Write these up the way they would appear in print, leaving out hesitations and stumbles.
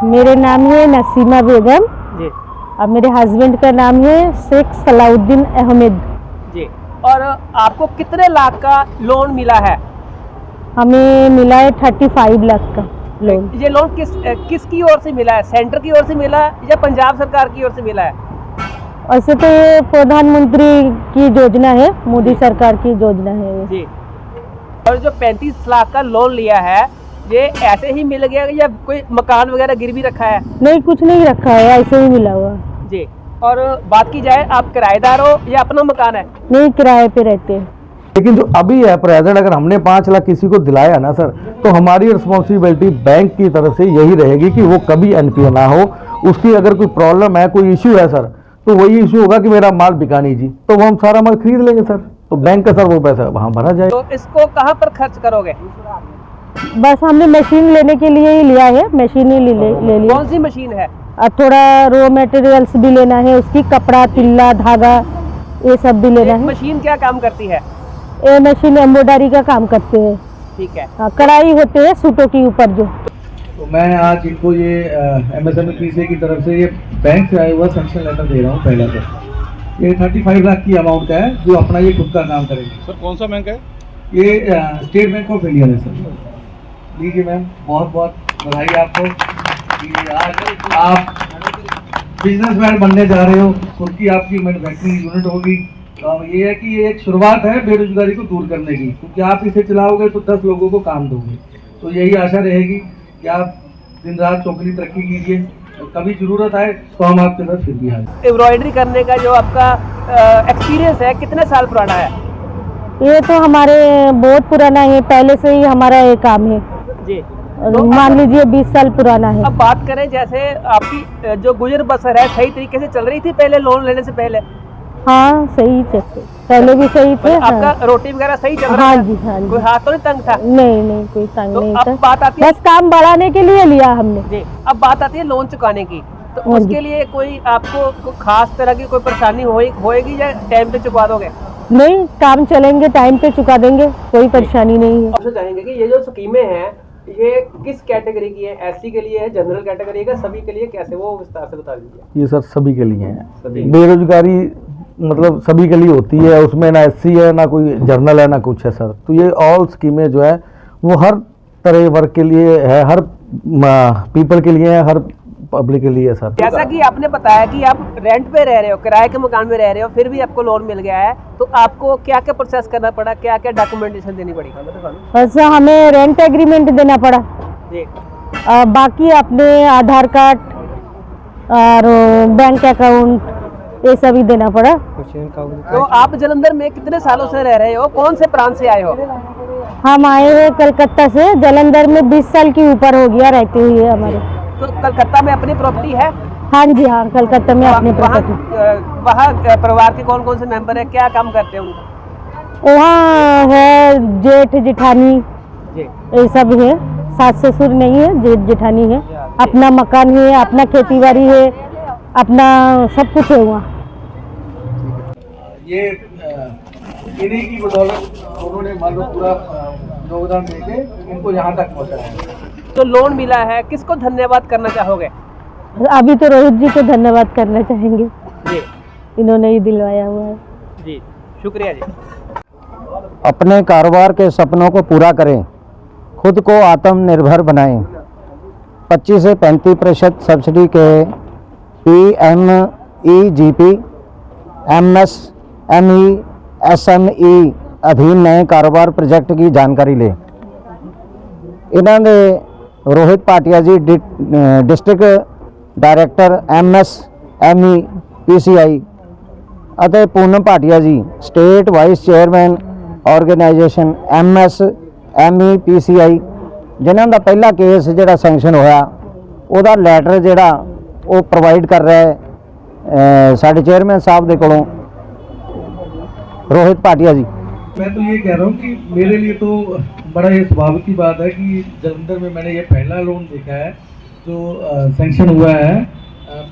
मेरे नाम है नसीमा बेगम जी और मेरे हस्बैंड का नाम है शेख सलाउद्दीन अहमद जी। और आपको कितने लाख का लोन मिला है? हमें मिला है 35 लाख का लोन। ये लोन किसकी ओर से मिला है? सेंटर की ओर से मिला या पंजाब सरकार की ओर से मिला है? वैसे तो ये प्रधानमंत्री की योजना है, मोदी सरकार की योजना है ये। जी। और जो 35 लाख का लोन लिया है ये ऐसे ही मिल गया या कोई मकान वगैरह गिरवी रखा है? नहीं, कुछ नहीं रखा है, ऐसे ही मिला हुआ। जी। और बात की जाए, आप किराएदार हो या अपना मकान है? नहीं, किराए पे रहते हैं। लेकिन जो अभी है प्रेजेंट, अगर हमने 5 लाख किसी को दिलाया ना सर, तो हमारी रिस्पॉन्सिबिलिटी बैंक की तरफ से यही रहेगी कि वो कभी एनपीए ना हो। उसकी अगर कोई प्रॉब्लम है, कोई इश्यू है सर, तो वही इश्यू होगा कि मेरा माल बिका नहीं जी, तो वो हम सारा माल खरीद लेंगे सर, तो बैंक का सर वो पैसा वहाँ भरा जाए। तो इसको कहाँ पर खर्च करोगे? बस हमने मशीन लेने के लिए ही लिया है, मशीन ही ले लिया। कौन सी मशीन है? और थोड़ा रॉ मटेरियल्स भी लेना है, उसकी कपड़ा, तिल्ला, धागा, ये सब भी लेना है। मशीन क्या काम करती है? ये मशीन एम्ब्रॉयडरी का काम करते हैं। ठीक है। हाँ, कढ़ाई होते हैं सूटों के ऊपर जो। तो मैं आज इनको ये MSME की तरफ से ये बैंक से आया हुआ सैंक्शन लेटर दे रहा हूँ पहला सर। ये 35 लाख की अमाउंट का है, जो अपना ये खुद का काम करेगा। सर कौन सा बैंक है? ये स्टेट बैंक ऑफ इंडिया है सर। लीजिए मैम, बहुत बहुत बधाई आपको कि आज आप बिजनेसमैन बनने जा रहे हो, खुद की आपकी मैन्युफैक्चरिंग यूनिट होगी। ये है कि ये एक शुरुआत है बेरोजगारी को दूर करने की, क्योंकि आप इसे चलाओगे तो 10 लोगों को काम दोगे। तो यही आशा रहेगी कि आप दिन रात चौकनी तरक्की कीजिए, और कभी जरूरत आए तो हम आपके साथ फिर भी आए। एम्ब्रॉयडरी करने का जो आपका एक्सपीरियंस है कितने साल पुराना है? ये तो हमारे बहुत पुराना है, पहले से ही हमारा ये काम है जी। मान लीजिए 20 साल पुराना है। अब बात करें, जैसे आपकी जो गुजर बसर है सही तरीके से चल रही थी पहले लोन लेने से पहले? हाँ, सही थे, पहले भी सही थे। आपका हाँ। रोटी वगैरह सही चल रहा हाँ था? जी, हाँ जी। कोई हाथ तो नहीं तंग था? नहीं नहीं, कोई तंग तो नहीं अब था, बात आती है, बस काम बढ़ाने के लिए लिया हमने। जी, अब बात आती है लोन चुकाने की। तो हाँ जी। उसके लिए कोई आपको खास तरह की कोई परेशानी होएगी या टाइम पे चुका दोगे? नहीं, काम चलेंगे, टाइम पे चुका देंगे, कोई परेशानी नहीं है। आपसे चाहेंगे कि ये जो स्कीमें हैं ये किस कैटेगरी की है? एससी के लिए है, जनरल कैटेगरी का, सभी के लिए कैसे, वो विस्तार से बता दीजिए। ये सर सभी के लिए है। सभी। बेरोजगारी मतलब सभी के लिए होती है, उसमें ना एससी है, ना कोई जर्नल है, ना कुछ है सर। तो ये ऑल स्कीमें जो है वो हर तरह वर्ग के लिए है, हर पीपल के लिए है, हर पब्लिक के लिए है सर। जैसा कि आपने बताया कि आप रेंट पे रह रहे हो, किराए के मकान में रह रहे हो, फिर भी आपको लोन मिल गया है, तो आपको क्या क्या प्रोसेस करना पड़ा, क्या क्या डॉक्यूमेंटेशन देनी पड़ी? अच्छा, हमें रेंट एग्रीमेंट देना पड़ा, जी। बाकी अपने आधार कार्ड और बैंक अकाउंट ये सभी देना पड़ा। तो आप जलंधर में कितने सालों से रह रहे हो? कौन से प्रांत से आए हो? हम आए हैं कलकत्ता से, जलंधर में 20 साल की ऊपर हो गया रहते हुए हमारे। तो कलकत्ता में अपनी प्रॉपर्टी है? हाँ जी, हाँ, कलकत्ता में अपने प्रॉपर्टी। वहाँ परिवार के कौन कौन से मेंबर है, क्या काम करते हैं उनका? वहाँ है जेठ जेठानी, जी। ये सब है, सास ससुर नहीं है, जेठ जेठानी है, अपना मकान है, अपना खेती बाड़ी है, अपना सब कुछ है वहाँ। ये इन्हीं की बदौलत उन्होंने मान लो पूरा योगदान देके इनको यहाँ तक पहुँचाया। तो लोन मिला है, किसको धन्यवाद करना चाहोगे? अभी तो रोहित जी को धन्यवाद करना चाहेंगे, जी इन्होंने ही दिलवाया हुआ है। जी, शुक्रिया जी। अपने कारोबार के सपनों को पूरा करें, खुद को आत्मनिर्भर बनाएं। 25 से 35% सब्सिडी के PMEGP MSME SME अधीन नए कारोबार प्रोजेक्ट की जानकारी लें। इन्होंने Rohit Patia ji district director MSME PCI ਅਤੇ Poonam Bhatia ji state vice chairman organisation MSME PCI जिन्हों का पहला केस जोड़ा सैंक्शन होया ਉਹਦਾ ਲੈਟਰ ਜਿਹੜਾ ਉਹ प्रोवाइड कर रहा है साढ़े चेयरमैन साहब के कोलों रोहित भाटिया जी। मैं तो ये कह रहा हूँ कि मेरे लिए तो बड़ा ये स्वाभाविक की बात है कि जलंधर में मैंने ये पहला लोन देखा है जो सैंक्शन हुआ है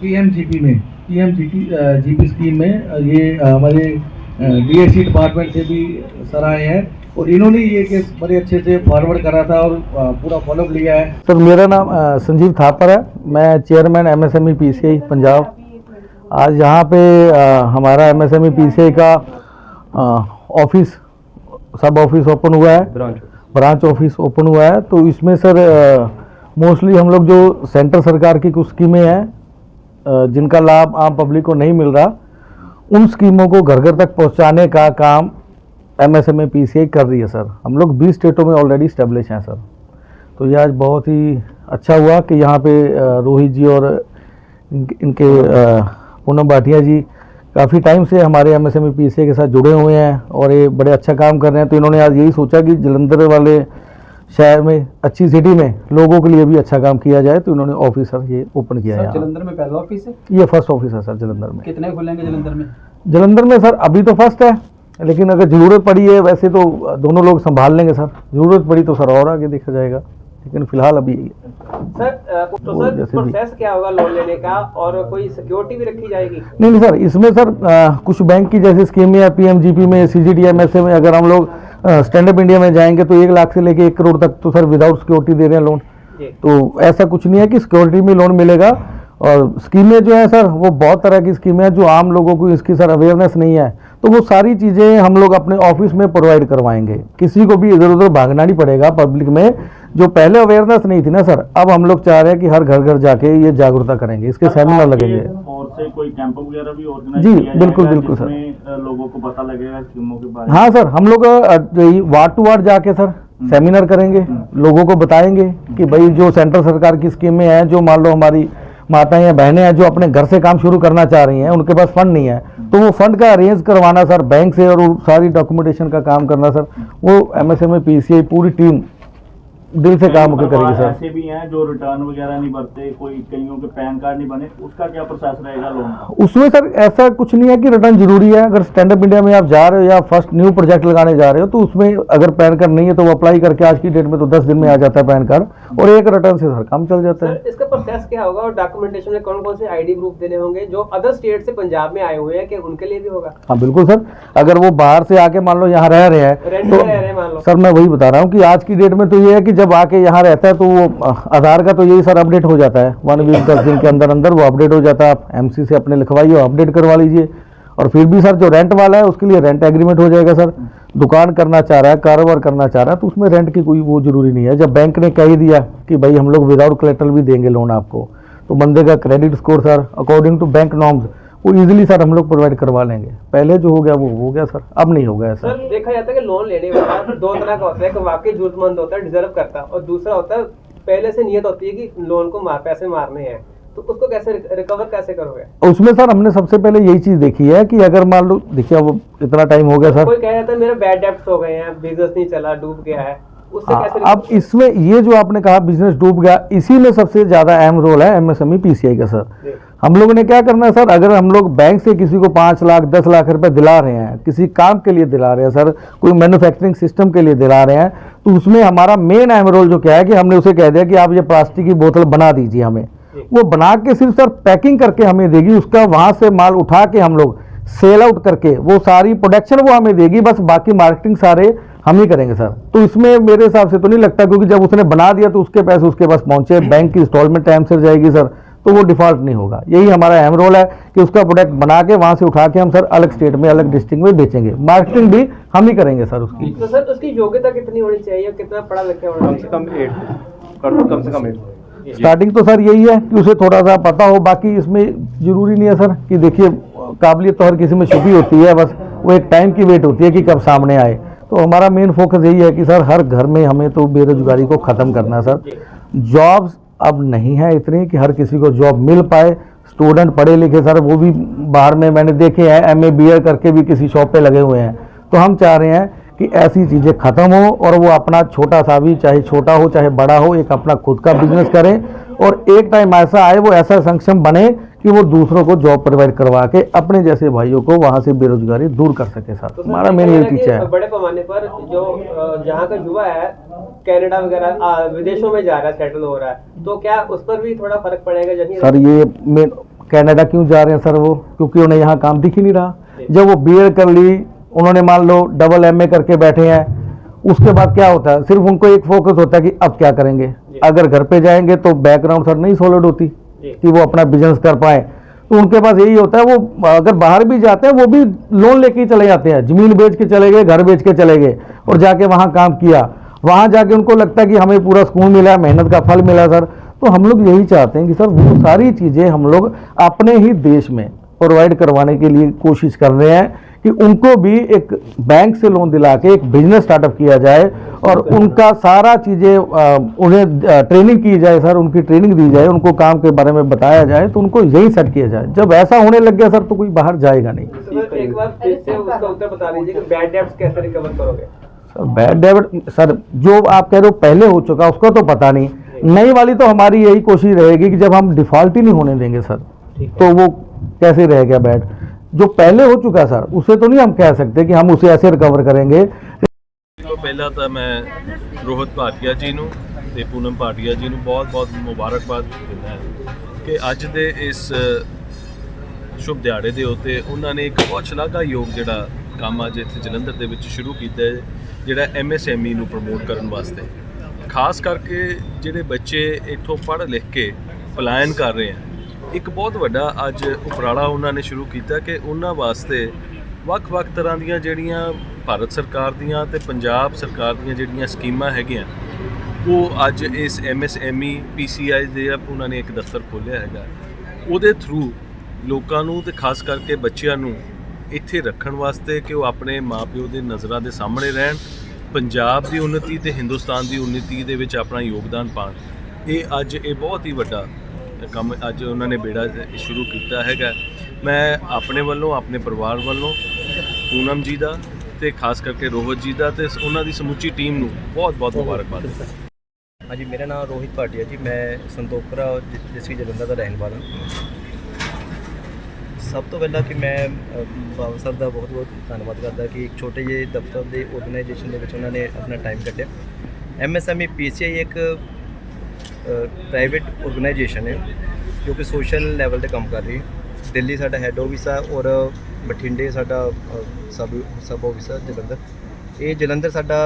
PMGP में, PMGP स्कीम में। ये हमारे DSC डिपार्टमेंट से भी सर आए हैं और इन्होंने ये केस बड़े अच्छे से फॉरवर्ड करा था और पूरा फॉलोअप लिया है। सर मेरा नाम संजीव थापर है, मैं चेयरमैन एमएसएमई पीसीआई पंजाब। आज यहाँ पे हमारा एमएसएमई पीसीआई का ऑफिस, सब ऑफिस ओपन हुआ है, ब्रांच ऑफिस ओपन हुआ है। तो इसमें सर मोस्टली हम लोग जो सेंटर सरकार की कुछ स्कीमें हैं जिनका लाभ आम पब्लिक को नहीं मिल रहा, उन स्कीमों को घर घर तक पहुँचाने का काम एमएसएमई पीसीआई कर रही है सर। हम लोग 20 स्टेटों में ऑलरेडी स्टेब्लिश हैं सर। तो ये आज बहुत ही अच्छा हुआ कि यहाँ पे रोहित जी और इनके पूनम भाटिया जी काफ़ी टाइम से हमारे एमएसएमई पीसीआई के साथ जुड़े हुए हैं और ये बड़े अच्छा काम कर रहे हैं। तो इन्होंने आज यही सोचा कि जलंधर वाले शहर में, अच्छी सिटी में लोगों के लिए भी अच्छा काम किया जाए, तो इन्होंने ऑफिस सर ये ओपन किया है। जलंधर में पहला ऑफिस है? ये फर्स्ट ऑफिस है सर जलंधर में। कितने खुलेंगे जलंधर में? जलंधर में सर अभी तो फर्स्ट है, लेकिन अगर ज़रूरत पड़ी है, वैसे तो दोनों लोग संभाल लेंगे सर, ज़रूरत पड़ी तो सर और आगे देखा जाएगा, लेकिन फिलहाल अभी यही है। सर तो सर प्रोसेस क्या होगा लोन लेने का, और कोई सिक्योरिटी भी रखी जाएगी? नहीं सर, इसमें सर कुछ बैंक की जैसे स्कीम है पीएमजीपी में, सीजीडीएमएसए में, अगर हम लोग स्टैंड अप इंडिया में जाएंगे तो 1 लाख से लेके 1 करोड़ तक तो सर विदाउट सिक्योरिटी दे रहे हैं लोन। तो ऐसा कुछ नहीं है कि सिक्योरिटी में लोन मिलेगा। और स्कीमें जो है सर वो बहुत तरह की स्कीमें हैं जो आम लोगों को इसकी सर अवेयरनेस नहीं है, तो वो सारी चीज़ें हम लोग अपने ऑफिस में प्रोवाइड करवाएंगे। किसी को भी इधर उधर भागना नहीं पड़ेगा पब्लिक में, जो पहले अवेयरनेस नहीं थी ना सर, अब हम लोग चाह रहे हैं कि हर घर घर जाके ये जागरूकता करेंगे, इसके सेमिनार लगेंगे। और से कोई कैंप वगैरह भी ऑर्गेनाइज जी किया बिल्कुल जाएगा बिल्कुल सर, जिसमें लोगों को पता लगेगा स्कीमों के बारे में? हाँ सर, हम लोग वार्ड टू वार्ड जाके सर सेमिनार करेंगे, लोगों को बताएंगे कि भाई जो सेंट्रल सरकार की स्कीमें हैं, जो मान लो हमारी माताएं या बहनें हैं जो अपने घर से काम शुरू करना चाह रही हैं, उनके पास फंड नहीं है, तो वो फंड का अरेंज करवाना सर बैंक से, और सारी डॉक्यूमेंटेशन का काम करना सर, वो एमएसएमई पीसीआई पूरी टीम दिल से काम होकर करेगी सर। ऐसे भी हैं जो रिटर्न वगैरह नहीं भरते, कोई कईयों के पैन कार्ड नहीं बने, उसका क्या प्रोसेस रहेगा लोन का? उसमें सर ऐसा कुछ नहीं है कि रिटर्न जरूरी है। अगर स्टैंड अप इंडिया में आप जा रहे हो या फर्स्ट न्यू प्रोजेक्ट लगाने जा रहे हो, तो उसमें अगर पैन कार्ड नहीं है तो वो अप्लाई करके आज की डेट में तो 10 दिन में आ जाता है पैन कार्ड, और 1 रिटर्न से सर काम चल जाता है। सर इसका प्रोसेस क्या होगा, और डॉक्यूमेंटेशन में कौन कौन से आईडी प्रूफ देने होंगे जो अदर स्टेट से पंजाब में आए हुए हैं, कि उनके लिए भी होगा? हाँ बिल्कुल सर, अगर वो बाहर से आके मान लो यहाँ रह रहे हैं रेंट तो पे रह रहे हैं मान लो। सर मैं वही बता रहा हूँ कि आज की डेट में तो ये है कि जब आके यहाँ रहता है तो वो आधार का तो यही सर अपडेट हो जाता है 1 वीक 10 दिन के अंदर अंदर वो अपडेट हो जाता है। आप एमसी से अपने लिखवाइए, अपडेट करवा लीजिए। और फिर भी सर जो रेंट वाला है उसके लिए रेंट एग्रीमेंट हो जाएगा सर। दुकान करना चाह रहा है, कारोबार करना चाह रहा है, तो उसमें रेंट की कोई वो जरूरी नहीं है। जब बैंक ने कह ही दिया कि भाई हम लोग विदाउट कोलेटरल भी देंगे लोन आपको, तो बंदे का credit score sir according to bank norms वो इजीली सर हम लोग प्रोवाइड करवा लेंगे। पहले जो हो गया वो हो गया सर, अब नहीं होगा ऐसा। सर देखा जाता है कि लोन लेने वाला 2 तरह का होता है, एक वाकई जरूरतमंद होता है, डिजर्व करता है, और दूसरा होता है पहले से नियत होती है कि लोन को पैसे मारने हैं, तो उसको कैसे रिकवर कैसे करोगे? उसमें सर हमने सबसे पहले यही चीज़ देखी है कि अगर मान लो, देखिए अब इतना टाइम हो गया सर, कोई कह जाता है मेरा बैड डेब्ट्स हो गए हैं, बिजनेस नहीं चला, डूब गया है, उससे कैसे अब इसमें ये जो आपने कहा बिजनेस डूब गया, इसी में सबसे ज़्यादा अहम रोल है एमएसएमई पीसीआई का सर। हम लोगों ने क्या करना है सर, अगर हम लोग बैंक से किसी को 5 लाख 10 लाख रुपए दिला रहे हैं, किसी काम के लिए दिला रहे हैं सर, कोई मैन्युफैक्चरिंग सिस्टम के लिए दिला रहे हैं, तो उसमें हमारा मेन अहम रोल जो क्या है कि हमने उसे कह दिया कि आप ये प्लास्टिक की बोतल बना दीजिए हमें, वो बना के सिर्फ सर पैकिंग करके हमें देगी, उसका वहाँ से माल उठा के हम लोग सेल आउट करके वो सारी प्रोडक्शन वो हमें देगी, बस बाकी मार्केटिंग सारे हम ही करेंगे सर। तो इसमें मेरे हिसाब से तो नहीं लगता, क्योंकि जब उसने बना दिया तो उसके पैसे उसके पास पहुंचे, बैंक की इंस्टॉलमेंट टाइम से जाएगी सर, तो वो डिफॉल्ट नहीं होगा। यही हमारा अहम रोल है कि उसका प्रोडक्ट बना के वहां से उठा के हम सर अलग स्टेट में अलग डिस्ट्रिक्ट में बेचेंगे, मार्केटिंग भी हम ही करेंगे सर उसकी। तो सर उसकी योग्यता कितनी होनी चाहिए, कितना पढ़ा लिखा होना चाहिए? कम से कम 8। स्टार्टिंग तो सर यही है कि उसे थोड़ा सा पता हो, बाकी इसमें जरूरी नहीं है सर कि देखिए काबिलियत तो हर किसी में छुपी होती है, बस वो एक टाइम की वेट होती है कि कब सामने आए। तो हमारा मेन फोकस यही है कि सर हर घर में हमें तो बेरोजगारी को ख़त्म करना है सर। जॉब्स अब नहीं है इतनी कि हर किसी को जॉब मिल पाए। स्टूडेंट पढ़े लिखे सर वो भी बाहर में मैंने देखे हैं, MA BA करके भी किसी शॉप पे लगे हुए हैं। तो हम चाह रहे हैं कि ऐसी चीज़ें ख़त्म हो और वो अपना छोटा सा भी, चाहे छोटा हो चाहे बड़ा हो, एक अपना खुद का बिजनेस करें, और एक टाइम ऐसा आए वो ऐसा सक्षम बने कि वो दूसरों को जॉब प्रोवाइड करवा के अपने जैसे भाइयों को वहाँ से बेरोजगारी दूर कर सके सर। तो हमारा मेन यही इच्छा है। बड़े पैमाने पर जो जहाँ का युवा है कनाडा वगैरह विदेशों में जा रहा है, सेटल हो रहा है, तो क्या उस पर भी थोड़ा फर्क पड़ेगा? सर ये कनाडा क्यों जा रहे हैं सर वो, क्योंकि उन्हें यहाँ काम दिख ही नहीं रहा। जब वो BA कर ली, उन्होंने मान लो डबल MA करके बैठे हैं, उसके बाद क्या होता है, सिर्फ उनको एक फोकस होता है कि अब क्या करेंगे। अगर घर पे जाएंगे तो बैकग्राउंड सर नहीं सॉलिड होती कि वो अपना बिजनेस कर पाए, तो उनके पास यही होता है, वो अगर बाहर भी जाते हैं वो भी लोन लेके ही चले जाते हैं, जमीन बेच के चले गए, घर बेच के चले गए और जाके वहाँ काम किया, वहाँ जाके उनको लगता है कि हमें पूरा सुकून मिला, मेहनत का फल मिला सर। तो हम लोग यही चाहते हैं कि सर वो सारी चीज़ें हम लोग अपने ही देश में प्रोवाइड करवाने के लिए कोशिश कर रहे हैं कि उनको भी एक बैंक से लोन दिला के एक बिजनेस स्टार्टअप किया जाए और उनका सारा चीज़ें उन्हें ट्रेनिंग की जाए सर, उनकी ट्रेनिंग दी जाए, उनको काम के बारे में बताया जाए, तो उनको यही सेट किया जाए। जब ऐसा होने लग गया सर तो कोई बाहर जाएगा नहीं। सर एक बार फिर से उसका उत्तर बता दीजिए कि बैड डेब्ट्स कैसे रिकवर करोगे? सर बैड डेब्ट सर जो आप कह रहे हो पहले हो चुका उसको तो पता नहीं, नई वाली तो हमारी यही कोशिश रहेगी कि जब हम डिफॉल्ट ही नहीं होने देंगे सर तो वो कैसे रहेगा बैड। जो पहले हो चुका सर उसे तो नहीं हम कह सकते कि हम उसे ऐसे रिकवर करेंगे। तो पहला तो मैं रोहित भाटिया जी ਨੂੰ ਤੇ ਪੂਨਮ ਭਾਟੀਆ ਜੀ ਨੂੰ ਬਹੁਤ-ਬਹੁਤ ਮੁਬਾਰਕਬਾਦ ਦਿੰਦਾ ਹਾਂ ਕਿ ਅੱਜ ਦੇ ਇਸ ਸ਼ੁਭ ਦਿਹਾੜੇ ਦੇ ਉੱਤੇ ਉਹਨਾਂ ਨੇ ਇੱਕ ਬਹੁਤ ਸ਼ਲਾਘਾਯੋਗ ਜਿਹੜਾ ਕੰਮ ਅੱਜ ਇੱਥੇ ਜਲੰਧਰ ਦੇ ਵਿੱਚ ਸ਼ੁਰੂ ਕੀਤਾ ਹੈ, ਜਿਹੜਾ MSME ਨੂੰ ਪ੍ਰਮੋਟ ਕਰਨ ਵਾਸਤੇ। ਖਾਸ ਕਰਕੇ ਜਿਹੜੇ ਬੱਚੇ ਇੱਥੋਂ ਪੜ੍ਹ ਲਿਖ ਕੇ ਪਲਾਇਨ ਕਰ ਰਹੇ ਹਨ, ਇੱਕ ਬਹੁਤ ਵੱਡਾ ਅੱਜ ਉਪਰਾਲਾ ਉਹਨਾਂ ਨੇ ਸ਼ੁਰੂ ਕੀਤਾ ਕਿ ਉਹਨਾਂ ਵਾਸਤੇ ਵੱਖ-ਵੱਖ ਤਰ੍ਹਾਂ ਦੀਆਂ ਜਿਹੜੀਆਂ ਭਾਰਤ ਸਰਕਾਰ ਦੀਆਂ ਤੇ ਪੰਜਾਬ ਸਰਕਾਰ ਦੀਆਂ ਜਿਹੜੀਆਂ ਸਕੀਮਾਂ ਹੈਗੀਆਂ ਉਹ ਅੱਜ ਇਸ MSME PCI ਦੇ ਉਹਨਾਂ ਨੇ ਇੱਕ ਦਫ਼ਤਰ ਖੋਲ੍ਹਿਆ ਹੈਗਾ। ਉਹਦੇ ਥਰੂ ਲੋਕਾਂ ਨੂੰ ਤੇ ਖਾਸ ਕਰਕੇ ਬੱਚਿਆਂ ਨੂੰ ਇੱਥੇ ਰੱਖਣ ਵਾਸਤੇ ਕਿ ਉਹ ਆਪਣੇ ਮਾਪਿਓ ਦੇ ਨਜ਼ਰਾਂ ਦੇ ਸਾਹਮਣੇ ਰਹਿਣ, ਪੰਜਾਬ ਦੀ ਉન્નਤੀ ਤੇ ਹਿੰਦੁਸਤਾਨ ਦੀ ਉન્નਤੀ ਦੇ ਵਿੱਚ ਆਪਣਾ ਯੋਗਦਾਨ ਪਾਉਣ। ਇਹ ਅੱਜ ਇਹ ਬਹੁਤ ਹੀ ਵੱਡਾ ਕੰਮ ਅੱਜ ਉਹਨਾਂ ਨੇ ਬੇੜਾ ਸ਼ੁਰੂ ਕੀਤਾ ਹੈਗਾ। ਮੈਂ ਆਪਣੇ ਵੱਲੋਂ ਆਪਣੇ ਪਰਿਵਾਰ ਵੱਲੋਂ ਪੂਨਮ ਜੀ ਦਾ ਤੇ ਖਾਸ ਕਰਕੇ ਰੋਹਿਤ ਜੀ ਦਾ ਤੇ ਉਹਨਾਂ ਦੀ ਸਮੁੱਚੀ ਟੀਮ ਨੂੰ ਬਹੁਤ-ਬਹੁਤ ਮੁਬਾਰਕਬਾਦ ਦਿੰਦਾ। हाँ जी, मेरा नाम रोहित भाटिया जी, मैं संतोखपुरा डिस्ट्रिक्ट जलंधर का रहने वाला सब तो पहला कि मैं बाबा साहब का बहुत बहुत धन्यवाद करता कि एक छोटे ਜਿਹੇ दफ्तर के ऑर्गेनाइजेशन ਦੇ ਵਿੱਚ ਉਹਨਾਂ ਨੇ ਆਪਣਾ ਟਾਈਮ ਕੱਢਿਆ। MSME PCI ਇੱਕ ਪ੍ਰਾਈਵੇਟ ਆਰਗੇਨਾਈਜੇਸ਼ਨ ਹੈ ਜੋ ਕਿ ਸੋਸ਼ਲ ਲੈਵਲ ਤੇ ਕੰਮ ਕਰ ਰਹੀ ਹੈ। ਦਿੱਲੀ ਸਾਡਾ ਹੈੱਡ ਆਫਿਸ ਆ ਔਰ ਬਠਿੰਡੇ ਸਾਡਾ ਸਬ ਆਫਿਸ ਆ ਜਲੰਧਰ। ਇਹ ਜਲੰਧਰ ਸਾਡਾ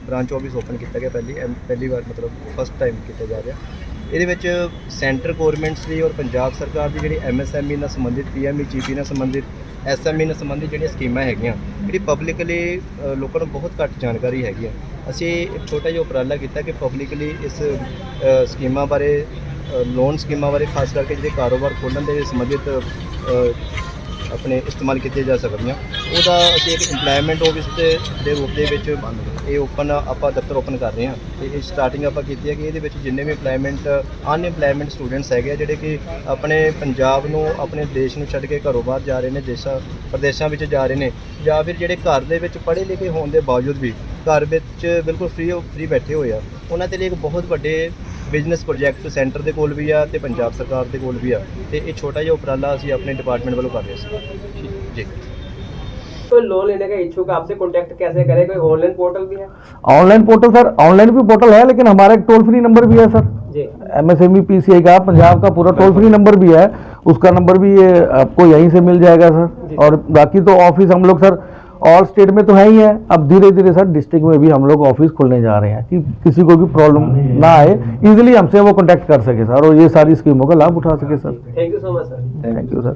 ਬ੍ਰਾਂਚ ਆਫਿਸ ਓਪਨ ਕੀਤਾ ਗਿਆ ਪਹਿਲੀ ਵਾਰ, ਮਤਲਬ ਫਸਟ ਟਾਈਮ ਕੀਤਾ ਜਾ ਰਿਹਾ। ਇਹਦੇ ਵਿੱਚ ਸੈਂਟਰ ਗੌਰਮੈਂਟਸ ਦੀ ਔਰ ਪੰਜਾਬ ਸਰਕਾਰ ਦੀ ਜਿਹੜੀ MSME ਨਾਲ ਸੰਬੰਧਿਤ PME GP ਨਾਲ ਸੰਬੰਧਿਤ SME ਨਾਲ ਸੰਬੰਧਿਤ ਜਿਹੜੀਆਂ ਸਕੀਮਾਂ ਹੈਗੀਆਂ ਜਿਹੜੀ ਪਬਲਿਕਲੀ ਲੋਕਾਂ ਨੂੰ ਬਹੁਤ ਘੱਟ ਜਾਣਕਾਰੀ ਹੈਗੀ ਆ। ਅਸੀਂ ਇੱਕ ਛੋਟਾ ਜਿਹਾ ਉਪਰਾਲਾ ਕੀਤਾ ਕਿ ਪਬਲਿਕਲੀ ਇਸ ਸਕੀਮਾਂ ਬਾਰੇ, ਲੋਨ ਸਕੀਮਾਂ ਬਾਰੇ ਖਾਸ ਕਰਕੇ ਜਿਹੜੇ ਕਾਰੋਬਾਰ ਖੋਲ੍ਹਣ ਦੇ ਸੰਬੰਧਿਤ ਆਪਣੇ ਇਸਤੇਮਾਲ ਕੀਤੇ ਜਾ ਸਕਦੀਆਂ, ਉਹਦਾ ਅਸੀਂ ਇੱਕ ਇੰਪਲਾਇਮੈਂਟ ਆਫਿਸ ਦੇ ਰੂਪ ਦੇ ਵਿੱਚ ਇਹ ਓਪਨ ਆਪਾਂ ਦਫ਼ਤਰ ਓਪਨ ਕਰ ਰਹੇ ਹਾਂ। ਅਤੇ ਇਹ ਸਟਾਰਟਿੰਗ ਆਪਾਂ ਕੀਤੀ ਹੈ ਕਿ ਇਹਦੇ ਵਿੱਚ ਜਿੰਨੇ ਵੀ ਅਨਇੰਪਲਾਇਮੈਂਟ ਸਟੂਡੈਂਟਸ ਹੈਗੇ ਆ ਜਿਹੜੇ ਕਿ ਆਪਣੇ ਪੰਜਾਬ ਨੂੰ, ਆਪਣੇ ਦੇਸ਼ ਨੂੰ ਛੱਡ ਕੇ ਘਰੋਂ ਬਾਹਰ ਜਾ ਰਹੇ ਨੇ, ਪ੍ਰਦੇਸ਼ਾਂ ਵਿੱਚ ਜਾ ਰਹੇ ਨੇ, ਜਾਂ ਫਿਰ ਜਿਹੜੇ ਘਰ ਦੇ ਵਿੱਚ ਪੜ੍ਹੇ ਲਿਖੇ ਹੋਣ ਦੇ ਬਾਵਜੂਦ ਵੀ ਘਰ ਵਿੱਚ ਬਿਲਕੁਲ ਫ੍ਰੀ ਬੈਠੇ ਹੋਏ ਆ, ਉਹਨਾਂ ਦੇ ਲਈ ਇੱਕ ਬਹੁਤ ਵੱਡੇ ਬਿਜ਼ਨਸ ਪ੍ਰੋਜੈਕਟ ਸੈਂਟਰ ਦੇ ਕੋਲ ਵੀ ਆ ਤੇ ਪੰਜਾਬ ਸਰਕਾਰ ਦੇ ਕੋਲ ਵੀ ਆ। ਤੇ ਇਹ ਛੋਟਾ ਜਿਹਾ ਉਪਰਾਲਾ ਅਸੀਂ ਆਪਣੇ डिपार्टमेंट ਵੱਲੋਂ कर रहे हैं जी। कोई लोन लेने का इच्छुक आपसे कांटेक्ट कैसे करे? कोई ऑनलाइन पोर्टल भी है? ऑनलाइन पोर्टल सर, ऑनलाइन भी पोर्टल है लेकिन हमारा एक टोल फ्री नंबर भी है सर जी। MSME PCI का पंजाब का पूरा टोल फ्री नंबर भी है, उसका नंबर भी ये आपको यहीं से मिल जाएगा सर। और बाकी तो ऑफिस हम लोग सर ऑल स्टेट में तो है ही है, अब धीरे धीरे सर डिस्ट्रिक्ट में भी हम लोग ऑफिस खोलने जा रहे हैं कि किसी को भी प्रॉब्लम ना आए, इजीली हमसे वो कांटेक्ट कर सके सर और ये सारी स्कीमों का लाभ उठा सके sir. Thank you so much sir. Thank you sir.